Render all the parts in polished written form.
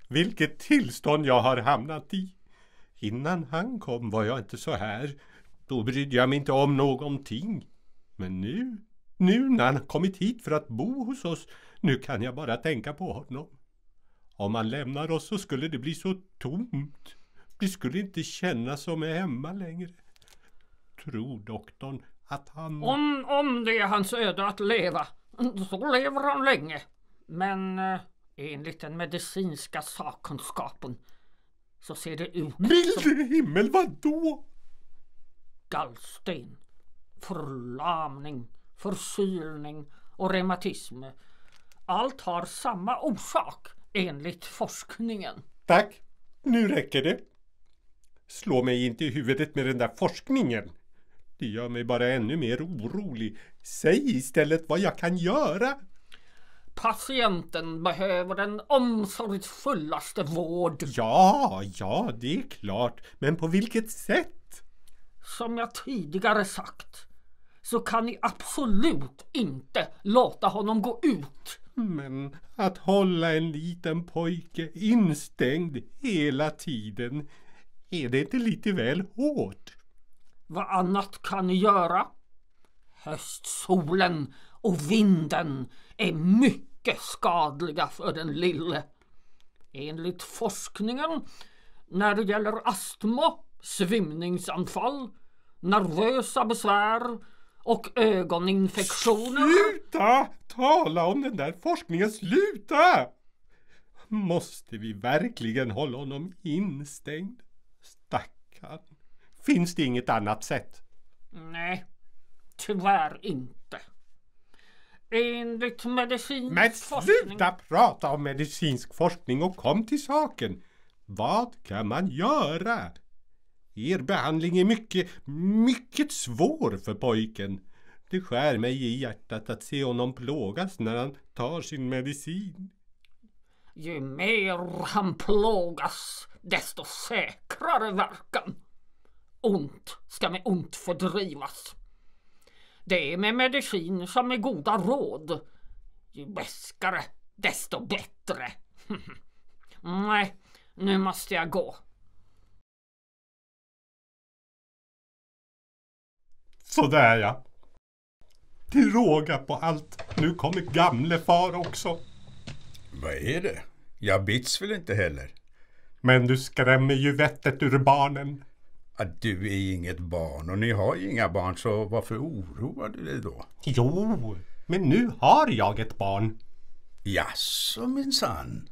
vilket tillstånd jag har hamnat i. Innan han kom var jag inte så här. Då brydde jag mig inte om någonting. Men nu när han kommit hit för att bo hos oss, nu kan jag bara tänka på honom. Om han lämnar oss så skulle det bli så tomt. Vi skulle inte känna som är hemma längre. Tror doktorn att han... Om det är hans öde att leva, så lever han länge. Men enligt den medicinska sakkunskapen så ser det ut Milde himmel, vad då? Gallsten, förlamning, förkylning och reumatism. Allt har samma orsak enligt forskningen. Tack, nu räcker det. Slå mig inte i huvudet med den där forskningen. Det gör mig bara ännu mer orolig. Säg istället vad jag kan göra. Patienten behöver den omsorgsfullaste vård. Ja, det är klart. Men på vilket sätt? Som jag tidigare sagt, så kan ni absolut inte låta honom gå ut. Men att hålla en liten pojke instängd hela tiden, är det inte lite väl hårt? Vad annat kan ni göra? Höstsolen och vinden är mycket skadliga för den lille. Enligt forskningen, när det gäller astma, svimningsanfall, nervösa besvär och ögoninfektioner... Sluta tala om den där forskningen, sluta! Måste vi verkligen hålla honom instängd? Stackarn. Finns det inget annat sätt? Nej, tyvärr inte. Enligt medicinsk Men forskning... sluta prata om medicinsk forskning och kom till saken. Vad kan man göra? Er behandling är mycket svår för pojken. Det skär mig i hjärtat att se honom plågas när han tar sin medicin. Ju mer han plågas, desto säkrare verkan. Ont ska med ont fördrivas. Det är med medicin som med goda råd. Ju bäskare, desto bättre. Nej, nu måste jag gå. Sådär ja. Till råga på allt. Nu kommer gamle far också. Vad är det? Jag bits väl inte heller. Men du skrämmer ju vettet ur barnen. Att du är inget barn och ni har ju inga barn, så varför oroar du dig då? Jo, men nu har jag ett barn. Jaså, minsann.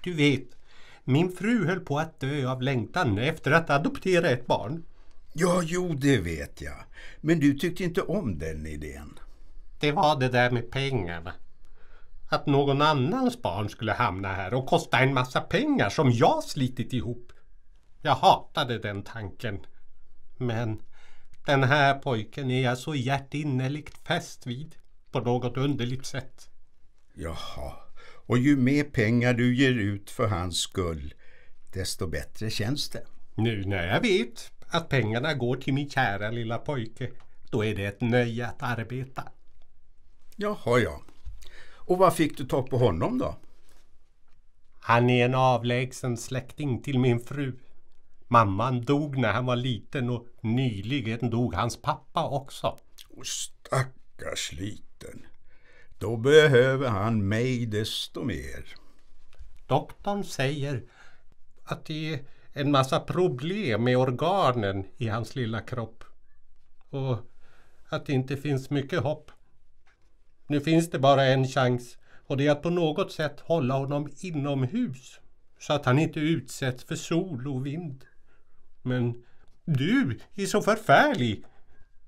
Du vet, min fru höll på att dö av längtan efter att adoptera ett barn. Ja, jo, det vet jag. Men du tyckte inte om den idén. Det var det där med pengarna. Att någon annans barn skulle hamna här och kosta en massa pengar som jag slitit ihop. Jag hatade den tanken. Men den här pojken är jag så hjärtinnerligt fäst vid på något underligt sätt. Jaha, och ju mer pengar du ger ut för hans skull, desto bättre känns det. Nu när jag vet att pengarna går till min kära lilla pojke, då är det ett nöje att arbeta. Jaha, ja. Och vad fick du ta på honom då? Han är en avlägsen släkting till min fru. Mamman dog när han var liten och nyligen dog hans pappa också. Stackars liten. Då behöver han mig desto mer. Doktorn säger att det är en massa problem med organen i hans lilla kropp. Och att det inte finns mycket hopp. Nu finns det bara en chans, och det är att på något sätt hålla honom inomhus så att han inte utsätts för sol och vind. Men du är så förfärlig.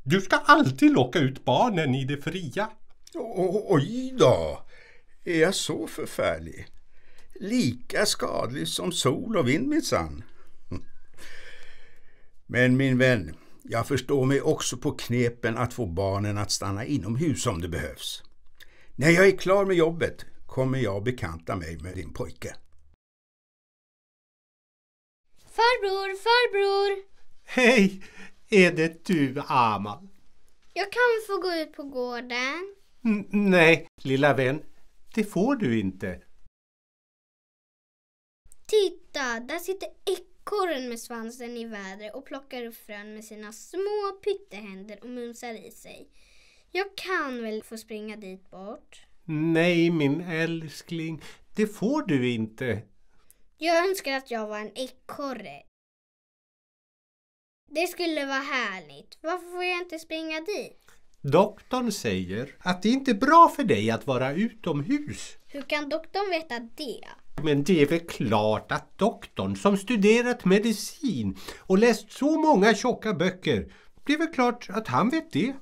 Du ska alltid locka ut barnen i det fria. Oj då, är jag så förfärlig? Lika skadlig som sol och vind, minsann. Men min vän, jag förstår mig också på knepen att få barnen att stanna inomhus om det behövs. När jag är klar med jobbet kommer jag bekanta mig med din pojke. Farbror! Hej, är det du, Amal? Jag kan få gå ut på gården. Nej, lilla vän, det får du inte. Titta, där sitter ekorren med svansen i vädret och plockar upp frön med sina små pyttehänder och mumsar i sig. Jag kan väl få springa dit bort? Nej, min älskling, det får du inte. Jag önskar att jag var en ekorre. Det skulle vara härligt. Varför får jag inte springa dit? Doktorn säger att det inte är bra för dig att vara utomhus. Hur kan doktorn veta det? Men det är väl klart att doktorn som studerat medicin och läst så många tjocka böcker, det är väl klart att han vet det.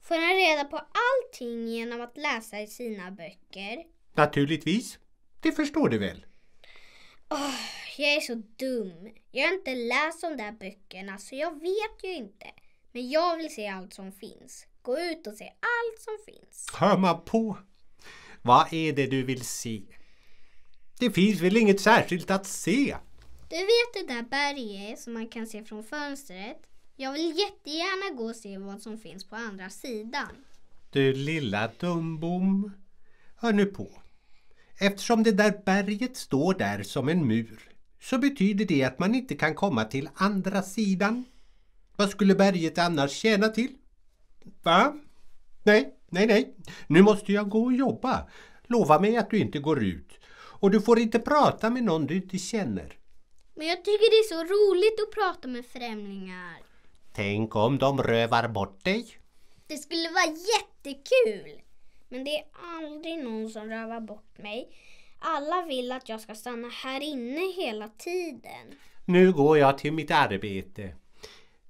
Får han reda på allting genom att läsa i sina böcker? Naturligtvis. Det förstår du väl? Jag är så dum. Jag har inte läst de där böckerna så jag vet ju inte. Men jag vill se allt som finns. Gå ut och se allt som finns. Hör man på. Vad är det du vill se? Det finns väl inget särskilt att se? Du vet det där berget som man kan se från fönstret? Jag vill jättegärna gå och se vad som finns på andra sidan. Du lilla dumbom. Hör nu på. Eftersom det där berget står där som en mur så betyder det att man inte kan komma till andra sidan. Vad skulle berget annars tjäna till? Va? Nej. Nu måste jag gå och jobba. Lova mig att du inte går ut. Och du får inte prata med någon du inte känner. Men jag tycker det är så roligt att prata med främlingar. Tänk om de rövar bort dig. Det skulle vara jättekul. Men det är aldrig någon som rövar bort mig. Alla vill att jag ska stanna här inne hela tiden. Nu går jag till mitt arbete.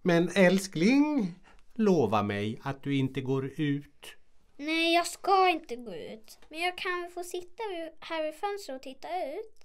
Men älskling, lova mig att du inte går ut. Nej, jag ska inte gå ut. Men jag kan få sitta här vid fönstret och titta ut.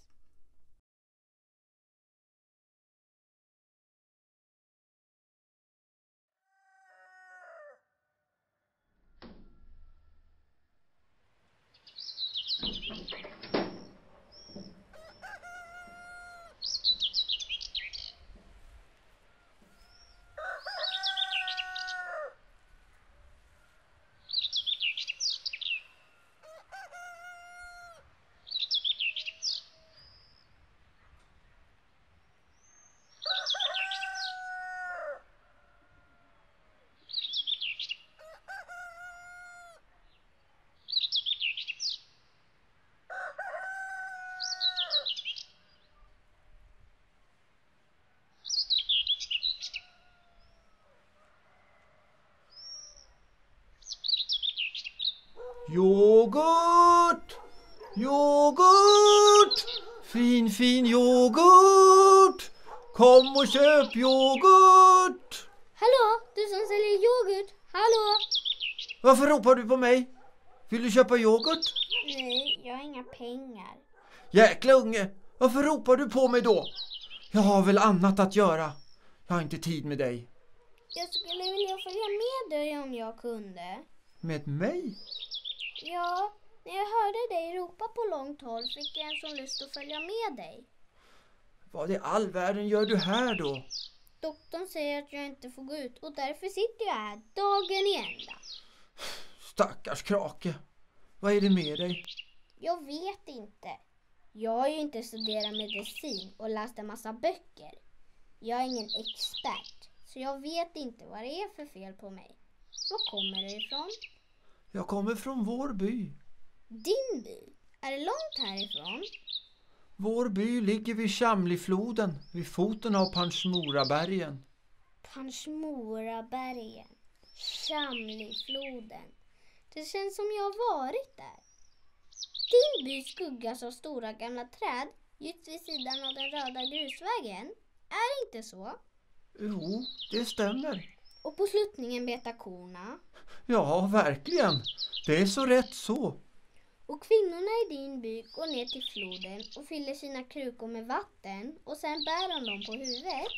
Yoghurt! Yoghurt! Fin yoghurt! Kom och köp yoghurt! Hallå, du som säljer yoghurt. Hallå? Varför ropar du på mig? Vill du köpa yoghurt? Nej, jag har inga pengar. Jäkla unge, varför ropar du på mig då? Jag har väl annat att göra. Jag har inte tid med dig. Jag skulle vilja följa med dig om jag kunde. Med mig? Ja, när jag hörde dig ropa på långt håll fick jag en sån lust att följa med dig. Vad i all världen gör du här då? Doktorn säger att jag inte får gå ut och därför sitter jag här dagen i ända. Stackars krake. Vad är det med dig? Jag vet inte. Jag har ju inte studerat medicin och läst en massa böcker. Jag är ingen expert, så jag vet inte vad det är för fel på mig. Var kommer du ifrån? Jag kommer från vår by. Din by? Är det långt härifrån? Vår by ligger vid Chamlifloden, vid foten av Panchmorabergen. Panchmorabergen. Chamlifloden. Det känns som jag har varit där. Din by skuggas av stora gamla träd just vid sidan av den röda grusvägen. Är det inte så? Jo, det stämmer. Och på sluttningen betar korna. Ja, verkligen. Det är så rätt så. Och kvinnorna i din by går ner till floden och fyller sina krukor med vatten och sen bär de dem på huvudet.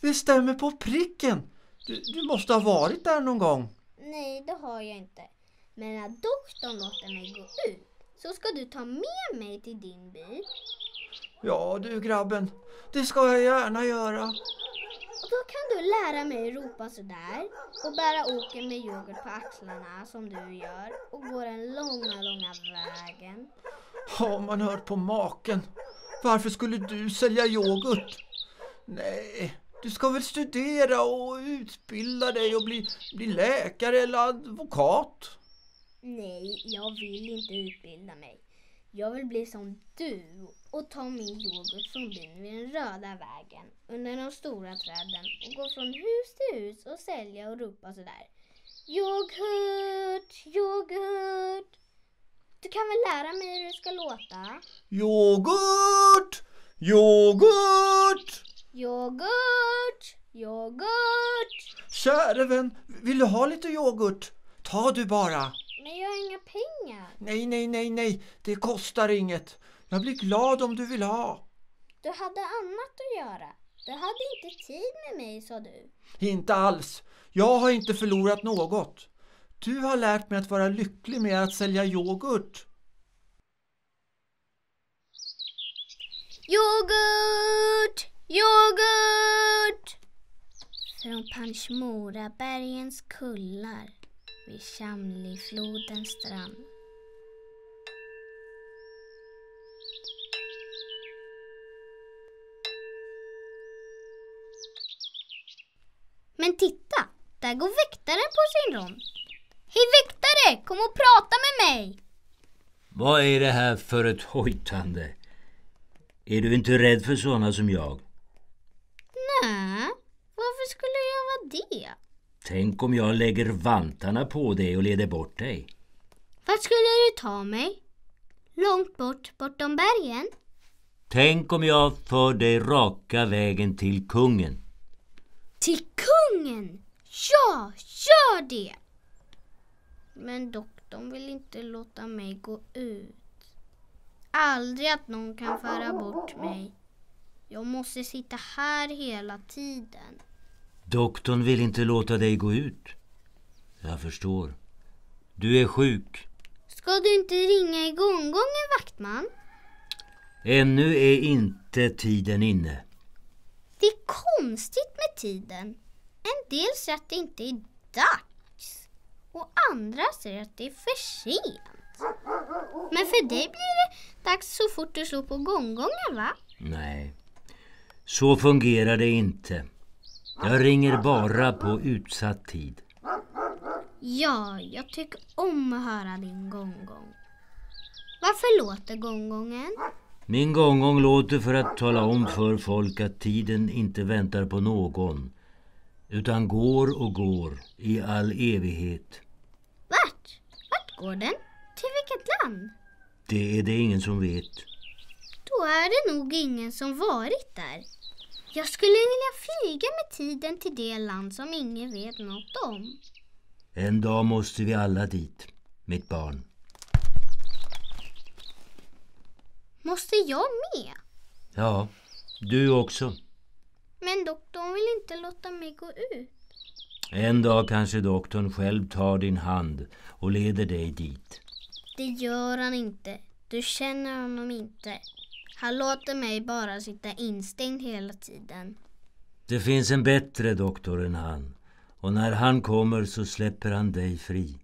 Det stämmer på pricken. Du måste ha varit där någon gång. Nej, det har jag inte. Men när doktorn låter mig gå ut så ska du ta med mig till din by. Ja du grabben, det ska jag gärna göra. Och då kan du lära mig ropa sådär och bära åken med yoghurt på axlarna som du gör och gå den långa vägen. Har man hört på maken? Varför skulle du sälja yoghurt? Nej, du ska väl studera och utbilda dig och bli läkare eller advokat? Nej, jag vill inte utbilda mig. Jag vill bli som du och ta min yoghurt från byn vid den röda vägen under de stora träden och gå från hus till hus och sälja och ropa sådär. Yoghurt, yoghurt. Du kan väl lära mig hur det ska låta? Yoghurt! Yoghurt! Yoghurt, yoghurt. Käre vän, vill du ha lite yoghurt? Ta du bara. Men jag har inga pengar. Nej. Det kostar inget. Jag blir glad om du vill ha. Du hade annat att göra. Du hade inte tid med mig, sa du. Inte alls. Jag har inte förlorat något. Du har lärt mig att vara lycklig med att sälja yoghurt. Yoghurt! Yoghurt! Från Panchmorabergens kullar vid Chamliflodens strand. Men titta, där går väktaren på sin rond. Hej väktare, kom och prata med mig! Vad är det här för ett hojtande? Är du inte rädd för sådana som jag? Nej, varför skulle jag vara det? Tänk om jag lägger vantarna på dig och leder bort dig. Vart skulle du ta mig? Långt bortom bergen? Tänk om jag för dig raka vägen till kungen. Till kungen? Ja, gör det! Men doktorn vill inte låta mig gå ut. Aldrig att någon kan föra bort mig. Jag måste sitta här hela tiden. Doktorn vill inte låta dig gå ut. Jag förstår. Du är sjuk. Ska du inte ringa i gånggången, vaktman? Ännu är inte tiden inne. Det är konstigt med tiden. En del säger att det inte är dags. Och andra säger att det är för sent. Men för dig blir det dags så fort du slår på gånggången, va? Nej, så fungerar det inte. Jag ringer bara på utsatt tid. Ja, jag tycker om att höra din gånggång. Varför låter gånggången? Min gånggång låter för att tala om för folk att tiden inte väntar på någon, utan går och går i all evighet. Vart går den? Till vilket land? Det är det ingen som vet. Då är det nog ingen som varit där. Jag skulle vilja flyga med tiden till det land som ingen vet något om. En dag måste vi alla dit, mitt barn. Måste jag med? Ja, du också. Men doktorn vill inte låta mig gå ut. En dag kanske doktorn själv tar din hand och leder dig dit. Det gör han inte. Du känner honom inte. Han låter mig bara sitta instängd hela tiden. Det finns en bättre doktor än han. Och när han kommer så släpper han dig fri.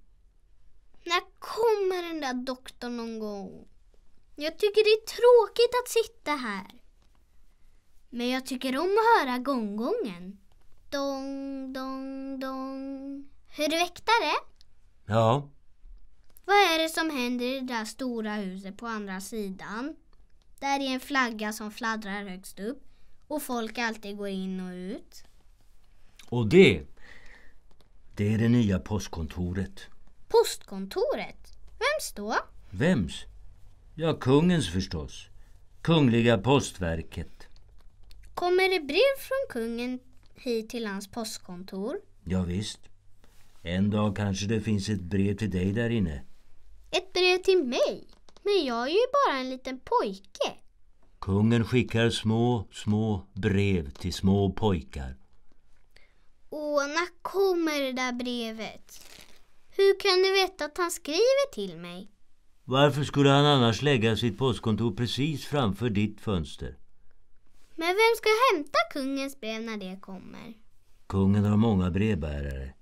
När kommer den där doktorn någon gång? Jag tycker det är tråkigt att sitta här. Men jag tycker om att höra gånggången. Dong, dong, dong. Hör du väktare? Ja, Vad är det som händer i det där stora huset på andra sidan? Där är en flagga som fladdrar högst upp. Och folk alltid går in och ut. och det är det nya postkontoret. Postkontoret? Vems då? Vems? Ja, kungens förstås. Kungliga postverket. Kommer det brev från kungen hit till hans postkontor? Ja, visst. En dag kanske det finns ett brev till dig där inne. Ett brev till mig? Men jag är ju bara en liten pojke. Kungen skickar små brev till små pojkar. Åh, när kommer det där brevet? Hur kan du veta att han skriver till mig? Varför skulle han annars lägga sitt postkontor precis framför ditt fönster? Men vem ska hämta kungens brev när det kommer? Kungen har många brevbärare.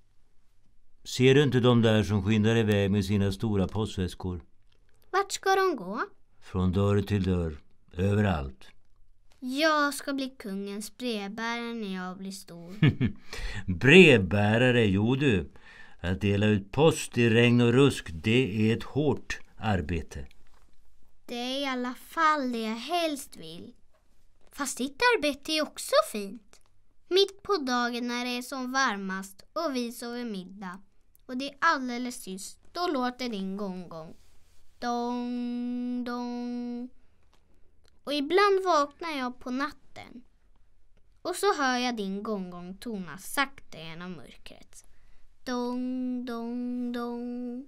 Ser du inte de där som skyndar iväg med sina stora postväskor? Vart ska de gå? Från dörr till dörr. Överallt. Jag ska bli kungens brevbärare när jag blir stor. Brevbärare, jo du. Att dela ut post i regn och rusk, det är ett hårt arbete. Det är i alla fall det jag helst vill. Fast ditt arbete är också fint. Mitt på dagen när det är som varmast och vi sover middag. Och det är alldeles tyst. Då låter din gong-gong. Dong, dong. Och ibland vaknar jag på natten. Och så hör jag din gong-gong tona sakta genom mörkret. Dong, dong, dong.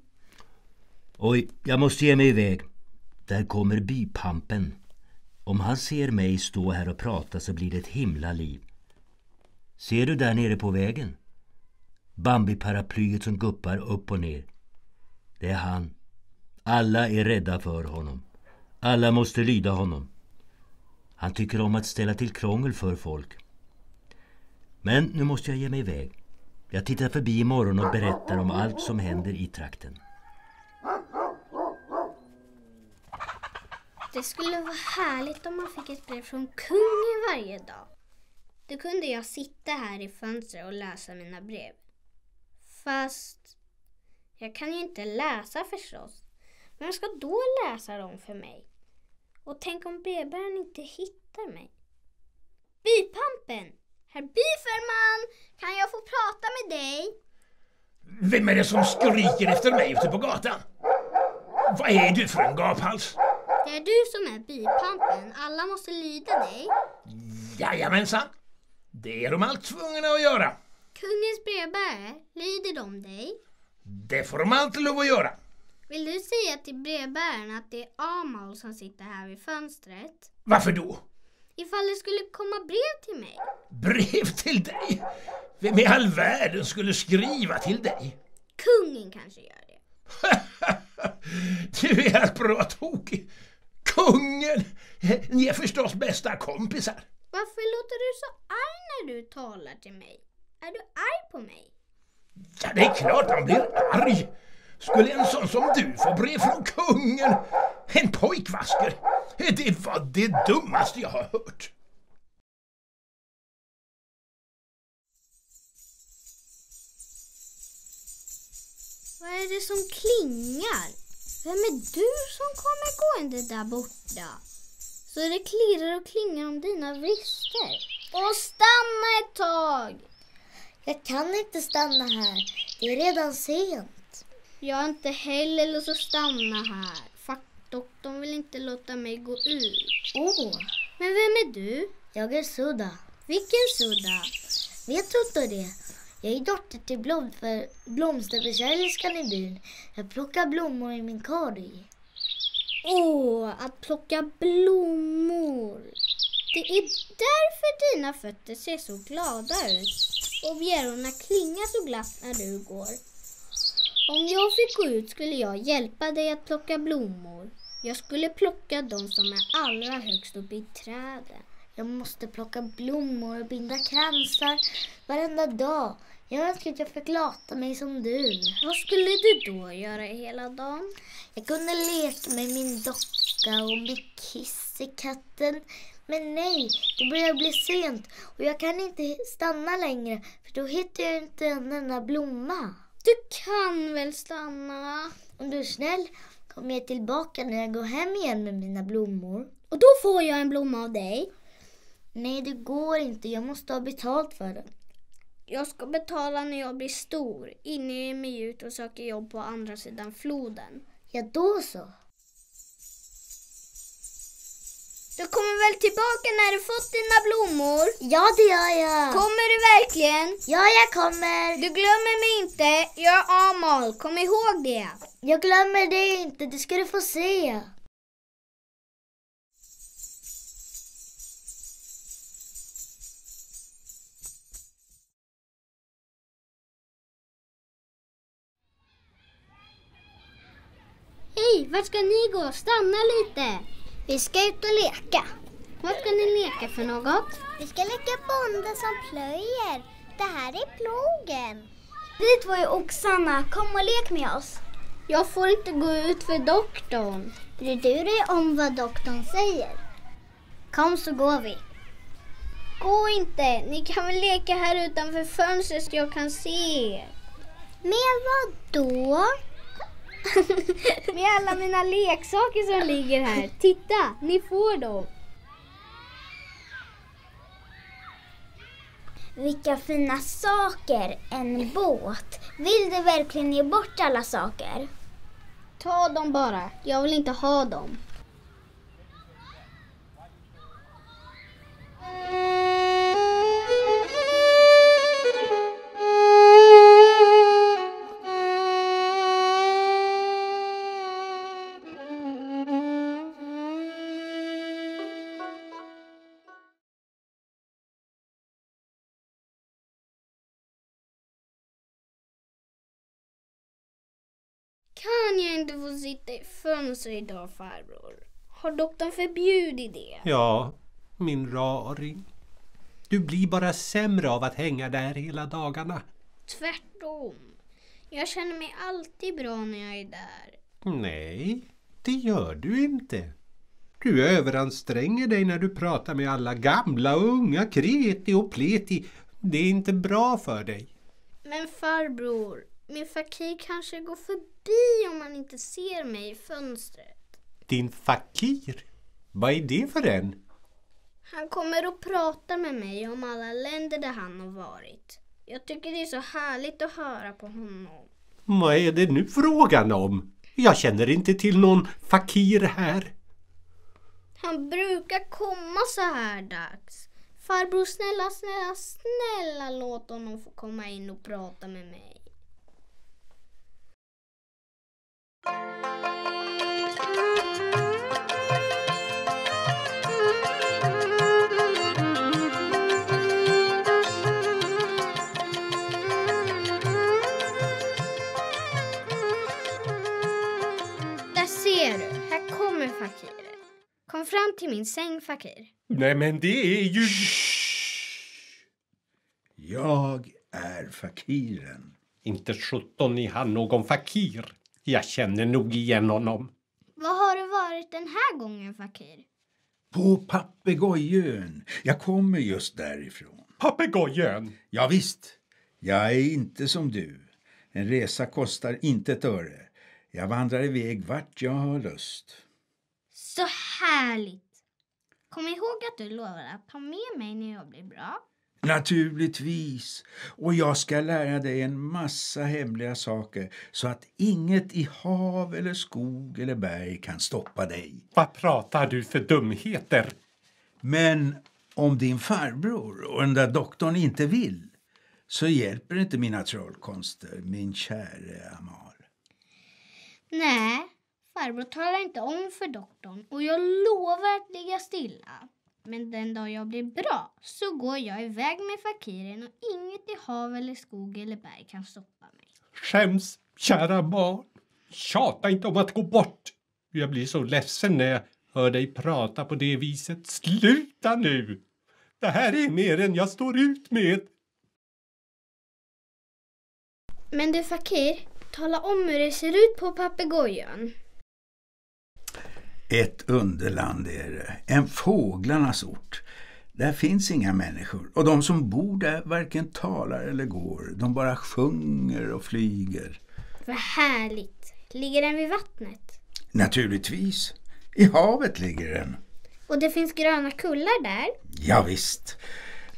Oj, jag måste ge mig iväg. Där kommer bypampen. Om han ser mig stå här och prata så blir det ett himla liv. Ser du där nere på vägen? Bambi-paraplyet som guppar upp och ner. Det är han. Alla är rädda för honom. Alla måste lyda honom. Han tycker om att ställa till krångel för folk. Men nu måste jag ge mig iväg. Jag tittar förbi imorgon och berättar om allt som händer i trakten. Det skulle vara härligt om man fick ett brev från kungen varje dag. Då kunde jag sitta här i fönstret och läsa mina brev. Fast jag kan ju inte läsa förstås. Men jag ska då läsa dem för mig. Och tänk om brevbäraren inte hittar mig. Bypampen! Herr byförman, kan jag få prata med dig? Vem är det som skriker efter mig ute på gatan? Vad är du för en gaphals? Det är du som är bypampen. Alla måste lyda dig. Jajamensan. Det är de allt tvungna att göra. Kungens brevbärare, lyder de dig? Det får de alltid lov att göra. Vill du säga till brevbäraren att det är Amal som sitter här vid fönstret? Varför då? Ifall det skulle komma brev till mig. Brev till dig? Vem i all världen skulle skriva till dig? Kungen kanske gör det. Du är helt bra tokig. Kungen! Ni är förstås bästa kompisar. Varför låter du så arg när du talar till mig? Är du arg på mig? Ja, det är klart man blir arg. Skulle en sån som du få brev från kungen? En pojkvasker. Det var det dummaste jag har hört. Vad är det som klingar? Vem är du som kommer gående där borta? Så det klirrar och klingar om dina vrister. Och stanna ett tag! Jag kan inte stanna här. Det är redan sent. Jag har inte heller lust att stanna här. Fackdoktorn vill inte låta mig gå ut. Men vem är du? Jag är Sudda. Vilken Sudda? Vet du inte det? Jag är dotter till blomsterförsäljerskan i byn. Jag plockar blommor i min korg. Att plocka blommor. Det är därför dina fötter ser så glada ut. Och bjärorna klingar så glatt när du går. Om jag fick gå ut skulle jag hjälpa dig att plocka blommor. Jag skulle plocka de som är allra högst upp i träden. Jag måste plocka blommor och binda kransar varenda dag. Jag önskar att jag fick lata mig som du. Vad skulle du då göra hela dagen? Jag kunde leka med min docka och med kissekatten. Men nej, det börjar bli sent och jag kan inte stanna längre för då hittar jag inte en enda blomma. Du kan väl stanna? Om du är snäll kommer jag tillbaka när jag går hem igen med mina blommor. Och då får jag en blomma av dig? Nej, det går inte. Jag måste ha betalt för den. Jag ska betala när jag blir stor. Innan jag är mig ut och söker jobb på andra sidan floden. Ja, då så. Du kommer väl tillbaka när du fått dina blommor? Ja, det gör jag. Kommer du verkligen? Ja, jag kommer. Du glömmer mig inte. Jag är Amal. Kom ihåg det. Jag glömmer dig inte. Det ska du få se. Hej, vart ska ni gå? Stanna lite. Vi ska ut och leka. Vad ska ni leka för något? Vi ska leka bonde som plöjer. Det här är plogen. Vi två är oxarna. Kom och lek med oss. Jag får inte gå ut för doktorn. Bryr du dig om vad doktorn säger? Kom så går vi. Gå inte, ni kan väl leka här utanför fönstret så jag kan se er. Med vad då? Med alla mina leksaker som ligger här. Titta, ni får dem. Vilka fina saker, en båt. Vill du verkligen ge bort alla saker? Ta dem bara, jag vill inte ha dem. Kan jag inte få sitta i fönstret idag, farbror? Har doktorn förbjudit det? Ja, min raring. Du blir bara sämre av att hänga där hela dagarna. Tvärtom. Jag känner mig alltid bra när jag är där. Nej, det gör du inte. Du överanstränger dig när du pratar med alla gamla och unga, kreti och pleti. Det är inte bra för dig. Men farbror, min fakir kanske går förbi om man inte ser mig i fönstret. Din fakir? Vad är det för en? Han kommer och pratar med mig om alla länder där han har varit. Jag tycker det är så härligt att höra på honom. Vad är det nu frågan om? Jag känner inte till någon fakir här. Han brukar komma så här dags. Farbror, snälla, låt honom få komma in och prata med mig. Där ser du, här kommer fakiren. Kom fram till min säng, fakir. Nej, men det är ju... Jag är fakiren. Inte 17 är han någon fakir. Jag känner nog igen honom. Vad har det varit den här gången, fakir? På Papegojön. Jag kommer just därifrån. Papegojön? Ja visst. Jag är inte som du. En resa kostar inte ett öre. Jag vandrar iväg vart jag har lust. Så härligt. Kom ihåg att du lovade att ta med mig när jag blir bra. Naturligtvis. Och jag ska lära dig en massa hemliga saker så att inget i hav eller skog eller berg kan stoppa dig. Vad pratar du för dumheter? Men om din farbror och den där doktorn inte vill så hjälper inte mina trollkonster, min käre Amal. Nej, farbror talar inte om för doktorn och jag lovar att ligga stilla. Men den dag jag blir bra så går jag iväg med fakiren och inget i hav eller skog eller berg kan stoppa mig. Skäms, kära barn. Tjata inte om att gå bort. Jag blir så ledsen när jag hör dig prata på det viset. Sluta nu! Det här är mer än jag står ut med. Men du, fakir, tala om hur det ser ut på Papegojan. Ett underland är det. En fåglarnas ort. Där finns inga människor. Och de som bor där varken talar eller går. De bara sjunger och flyger. Vad härligt. Ligger den vid vattnet? Naturligtvis. I havet ligger den. Och det finns gröna kullar där? Ja visst.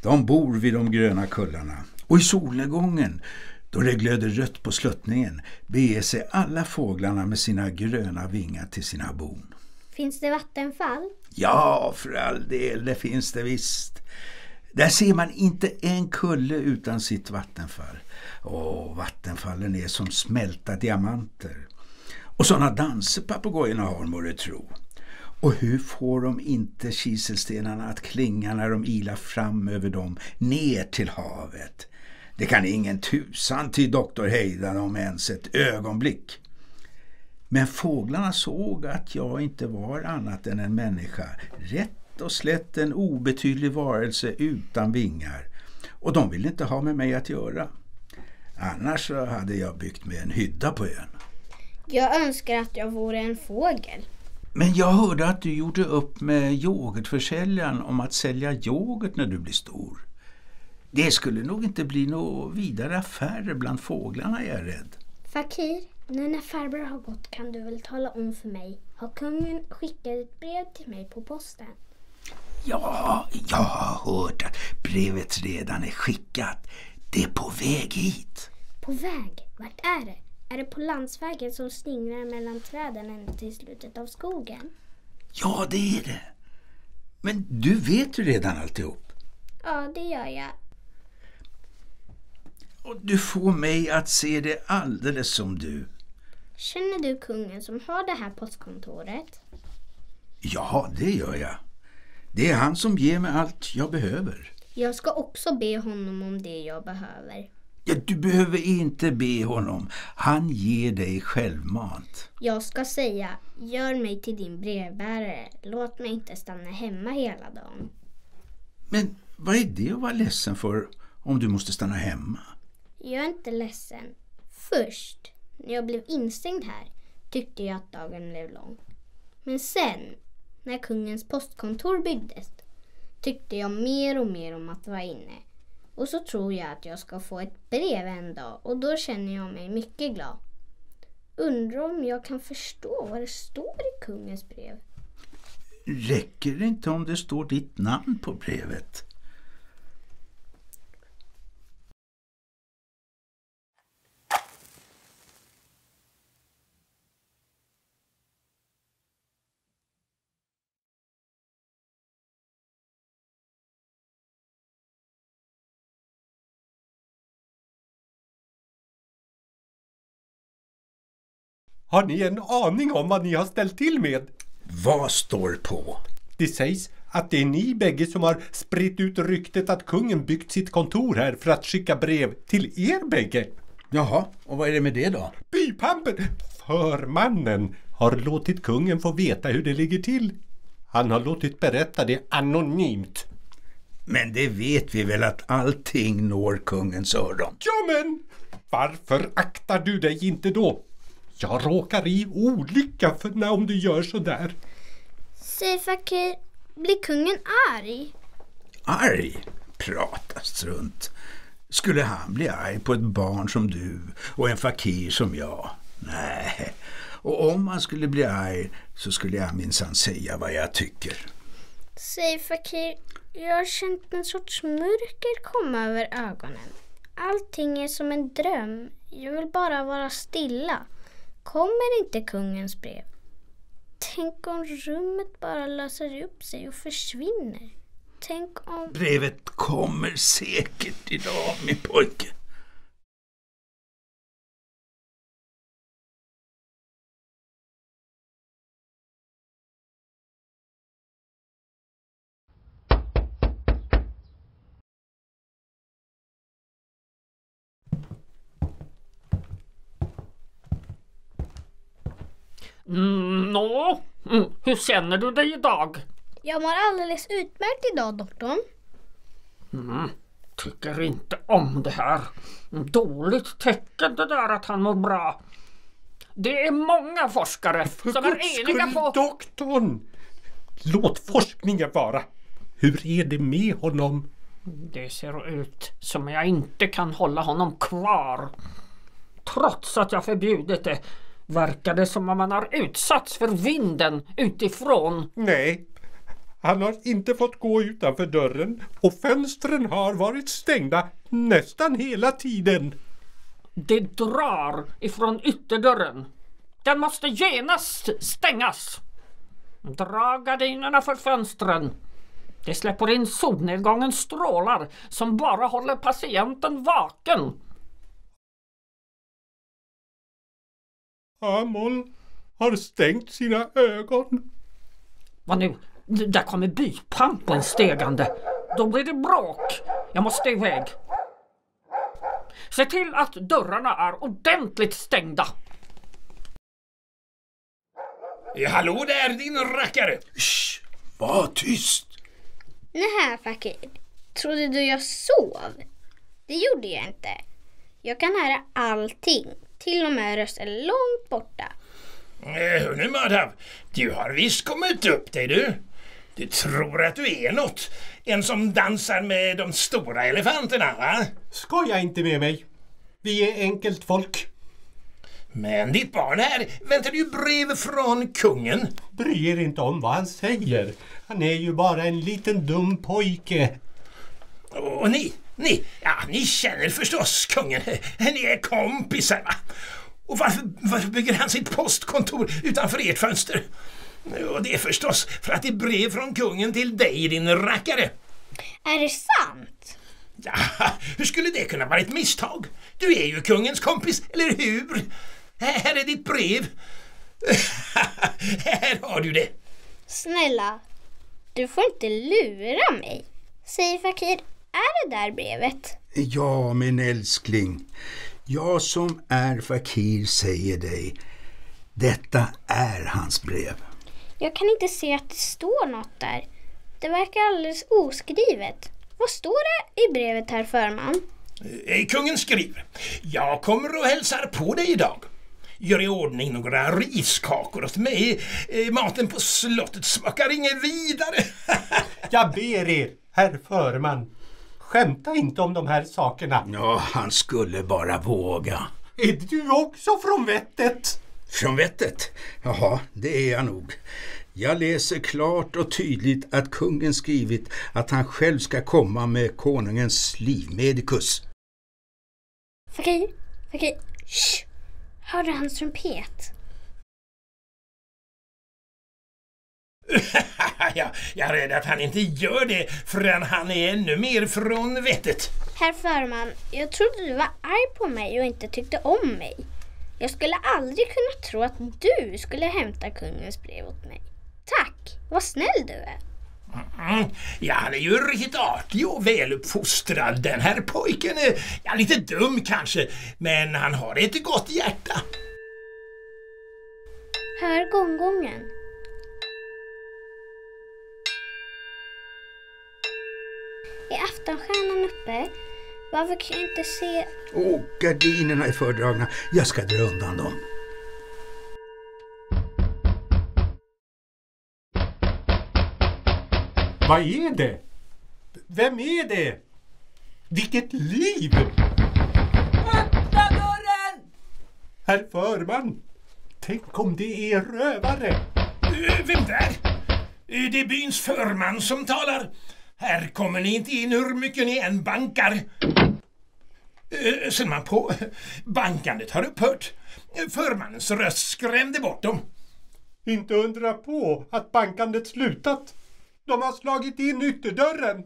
De bor vid de gröna kullarna. Och i solnedgången, då det glöder rött på sluttningen, beger sig alla fåglarna med sina gröna vingar till sina bon. Finns det vattenfall? Ja, för all del, det finns det visst. Där ser man inte en kulle utan sitt vattenfall. Vattenfallen är som smälta diamanter. Och sådana danser papegojorna har, må du tro. Och hur får de inte kiselstenarna att klinga när de ilar fram över dem ner till havet? Det kan ingen tusan till doktor hejda dem ens ett ögonblick. Men fåglarna såg att jag inte var annat än en människa. Rätt och slätt en obetydlig varelse utan vingar. Och de ville inte ha med mig att göra. Annars så hade jag byggt med en hydda på ön. Jag önskar att jag vore en fågel. Men jag hörde att du gjorde upp med yoghurtförsäljaren om att sälja yoghurt när du blir stor. Det skulle nog inte bli några vidare affärer bland fåglarna, är jag rädd. Fakir, nu när farbror har gått kan du väl tala om för mig. Har kungen skickat ett brev till mig på posten? Ja, jag har hört att brevet redan är skickat. Det är på väg hit. På väg? Vart är det? Är det på landsvägen som sningrar mellan träden ända till slutet av skogen? Ja, det är det. Men du vet ju redan alltihop. Ja, det gör jag. Och du får mig att se det alldeles som du. Känner du kungen som har det här postkontoret? Ja, det gör jag. Det är han som ger mig allt jag behöver. Jag ska också be honom om det jag behöver. Ja, du behöver inte be honom. Han ger dig självmant. Jag ska säga, gör mig till din brevbärare. Låt mig inte stanna hemma hela dagen. Men vad är det att vara ledsen för om du måste stanna hemma? Jag är inte ledsen. Först, när jag blev instängd här, tyckte jag att dagen blev lång. Men sen, när kungens postkontor byggdes, tyckte jag mer och mer om att vara inne. Och så tror jag att jag ska få ett brev en dag och då känner jag mig mycket glad. Undrar om jag kan förstå vad det står i kungens brev. Räcker det inte om det står ditt namn på brevet? Har ni en aning om vad ni har ställt till med? Vad står på? Det sägs att det är ni bägge som har spritt ut ryktet att kungen byggt sitt kontor här för att skicka brev till er bägge. Jaha, och vad är det med det då? Bypampen, förmannen, har låtit kungen få veta hur det ligger till. Han har låtit berätta det anonymt. Men det vet vi väl att allting når kungens öron. Ja, men varför aktar du dig inte då? Jag råkar i olycka för om du gör så där. Säg Fakir, blir kungen arg? Arg? Prata strunt. Skulle han bli arg på ett barn som du och en fakir som jag? Nej. Och om han skulle bli arg så skulle jag minsann säga vad jag tycker. Säg Fakir, jag har känt en sorts mörker komma över ögonen. Allting är som en dröm. Jag vill bara vara stilla. Kommer inte kungens brev? Tänk om rummet bara löser upp sig och försvinner. Tänk om... Brevet kommer säkert idag, min pojke. Hur känner du dig idag? Jag mår alldeles utmärkt idag, doktorn. Tycker inte om det här. Dåligt tecken det där att han mår bra. Det är många forskare som är eniga på... Doktorn! Låt forskningen vara. Hur är det med honom? Det ser ut som jag inte kan hålla honom kvar. Trots att jag förbjudit det verkar det som om man har utsatts för vinden utifrån. Nej, han har inte fått gå utanför dörren och fönstren har varit stängda nästan hela tiden. Det drar ifrån ytterdörren. Den måste genast stängas. Dra gardinerna för fönstren. Det släpper in solnedgångens strålar som bara håller patienten vaken. Amol har stängt sina ögon. Vad nu? Där kommer bypampen stegande. Då blir det bråk. Jag måste iväg. Se till att dörrarna är ordentligt stängda. Hallå där, din rackare! Shh, var tyst! Nej, Fakir. Trodde du jag sov? Det gjorde jag inte. Jag kan höra allting. Till och med röster långt borta. Hörru Madhav, du har visst kommit upp dig du. Du tror att du är något. En som dansar med de stora elefanterna, va? Skoja inte med mig. Vi är enkelt folk. Men ditt barn här väntar ju brev från kungen. Bry er inte om vad han säger. Han är ju bara en liten dum pojke. Och ni känner förstås kungen. Ni är kompisar, va? Och varför bygger han sitt postkontor utanför ert fönster? Och det är förstås för att det är brev från kungen till dig, din rackare. Är det sant? Ja, hur skulle det kunna vara ett misstag? Du är ju kungens kompis, eller hur? Här är ditt brev. Här har du det. Snälla, du får inte lura mig. Säg Fakir, är det där brevet? Ja, min älskling. Jag som är Fakir säger dig. Detta är hans brev. Jag kan inte se att det står något där. Det verkar alldeles oskrivet. Vad står det i brevet, herr förman? Kungen skriver: jag kommer och hälsar på dig idag. Gör i ordning några riskakor åt mig. Maten på slottet smakar inget vidare. Jag ber er, herr förman. Skämta inte om de här sakerna. Ja, han skulle bara våga. Är du också från vettet? Från vettet? Jaha, det är jag nog. Jag läser klart och tydligt att kungen skrivit att han själv ska komma med konungens livmedikus. Fakir, shh! Hör du hans trumpet? Jag är rädd att han inte gör det förrän han är ännu mer från vettet. Herr förman, jag trodde du var arg på mig och inte tyckte om mig. Jag skulle aldrig kunna tro att du skulle hämta kungens brev åt mig. Tack, vad snäll du är. Ja, han är ju riktigt artig och väluppfostrad. Den här pojken är lite dum kanske, men han har ett gott hjärta. Hör gonggongen. Är aftonstjärnan uppe? Varför kan jag inte se... Gardinerna är fördragna. Jag ska dra undan dem. Vad är det? Vem är det? Vilket liv! Öppna dörren! Herr förman, tänk om det är rövare. Vem där? Det är byns förman som talar. Här kommer ni inte in hur mycket ni än bankar. Ser man på, bankandet har upphört. Förmannens röst skrämde bort dem. Inte undra på att bankandet slutat. De har slagit in ytterdörren.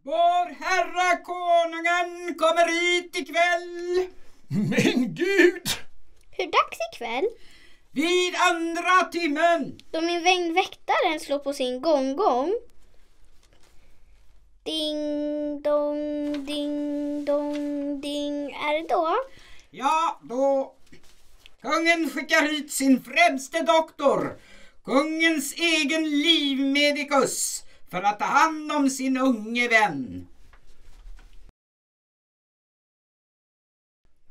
Vår herra konungen kommer hit ikväll. Men Gud! Hur dags ikväll? Vid 2:a timmen. Då min vän väktaren slår på sin gongong. Ding dong, ding dong, ding. Är det då? Ja, då. Kungen skickar hit sin främste doktor. Kungens egen livmedikus. För att ta hand om sin unge vän.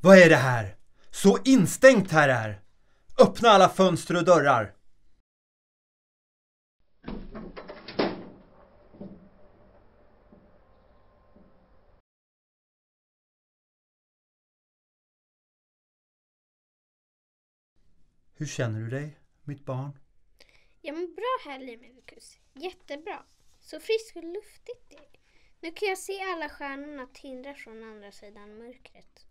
Vad är det här? Så instängt här är. Öppna alla fönster och dörrar. Hur känner du dig, mitt barn? Jag mår bra här, livmedikus. Jättebra. Så friskt och luftigt det är. Nu kan jag se alla stjärnorna tindra från andra sidan mörkret.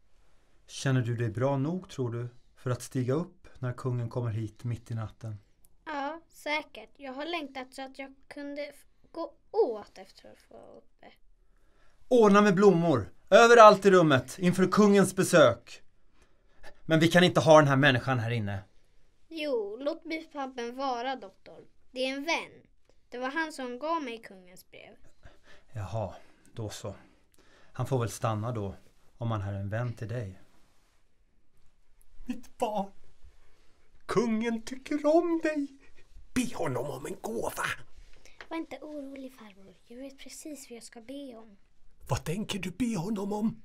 Känner du dig bra nog, tror du, för att stiga upp när kungen kommer hit mitt i natten? Ja, säkert. Jag har längtat så att jag kunde gå åt efter att få uppe. Ordna med blommor, överallt i rummet, inför kungens besök. Men vi kan inte ha den här människan här inne. Jo, låt bispappan vara, doktor. Det är en vän. Det var han som gav mig kungens brev. Jaha, då så. Han får väl stanna då, om han är en vän till dig. Mitt barn. Kungen tycker om dig. Be honom om en gåva. Var inte orolig, farbror. Jag vet precis vad jag ska be om. Vad tänker du be honom om?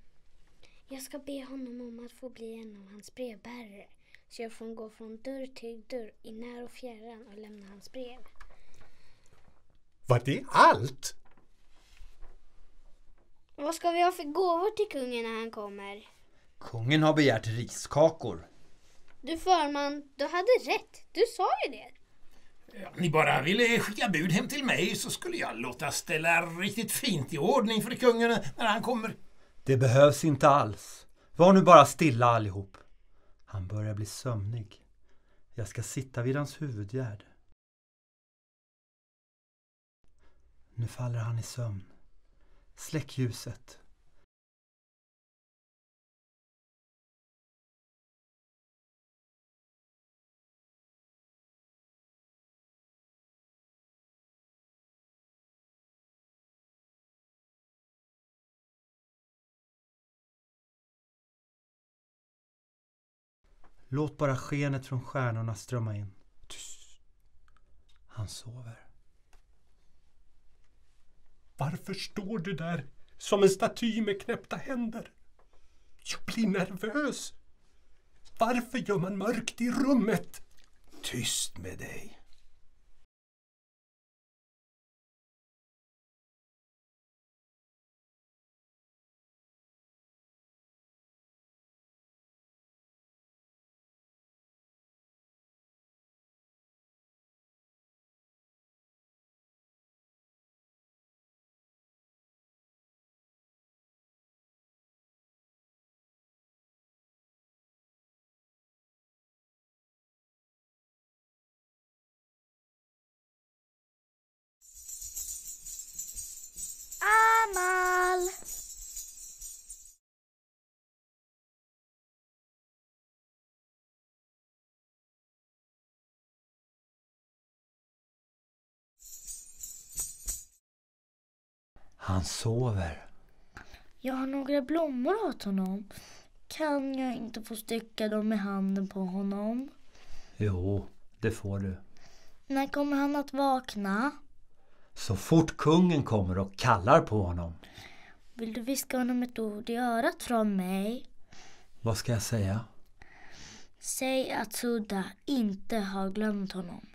Jag ska be honom om att få bli en av hans brevbärare. Så jag får gå från dörr till dörr i när och fjärran och lämna hans brev. Var det allt? Vad ska vi ha för gåvor till kungen när han kommer? Kungen har begärt riskakor. Du förman, du hade rätt. Du sa ju det. Om ni bara ville skicka bud hem till mig så skulle jag låta ställa riktigt fint i ordning för kungen när han kommer. Det behövs inte alls. Var nu bara stilla allihop. Han börjar bli sömnig. Jag ska sitta vid hans huvudgärd. Nu faller han i sömn. Släck ljuset. Låt bara skenet från stjärnorna strömma in. Tyst. Han sover. Varför står du där som en staty med knäppta händer? Jag blir nervös. Varför gör man mörkt i rummet? Tyst med dig. Amal! Han sover. Jag har några blommor åt honom. Kan jag inte få stycka dem i handen på honom? Jo, det får du. När kommer han att vakna? Så fort kungen kommer och kallar på honom. Vill du viska honom ett ord i örat från mig? Vad ska jag säga? Säg att Sudda inte har glömt honom.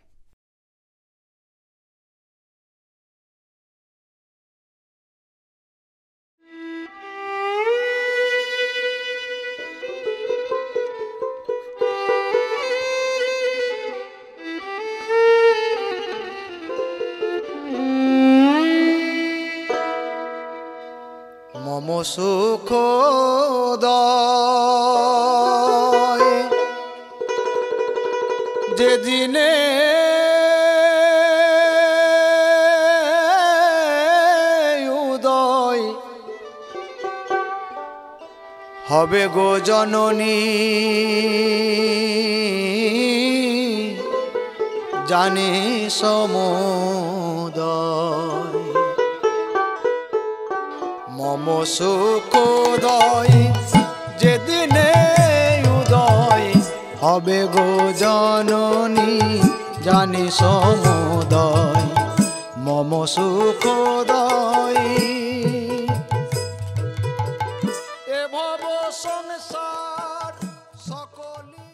মম সুখোদয় যেদিনে উদয় হবে গো জননী জানি সমুদয় মম সুখোদয় যেদিনে উদয় হবে গো জননী জানি সমুদয় মম সুখোদয় এ ভব সংসার সকলি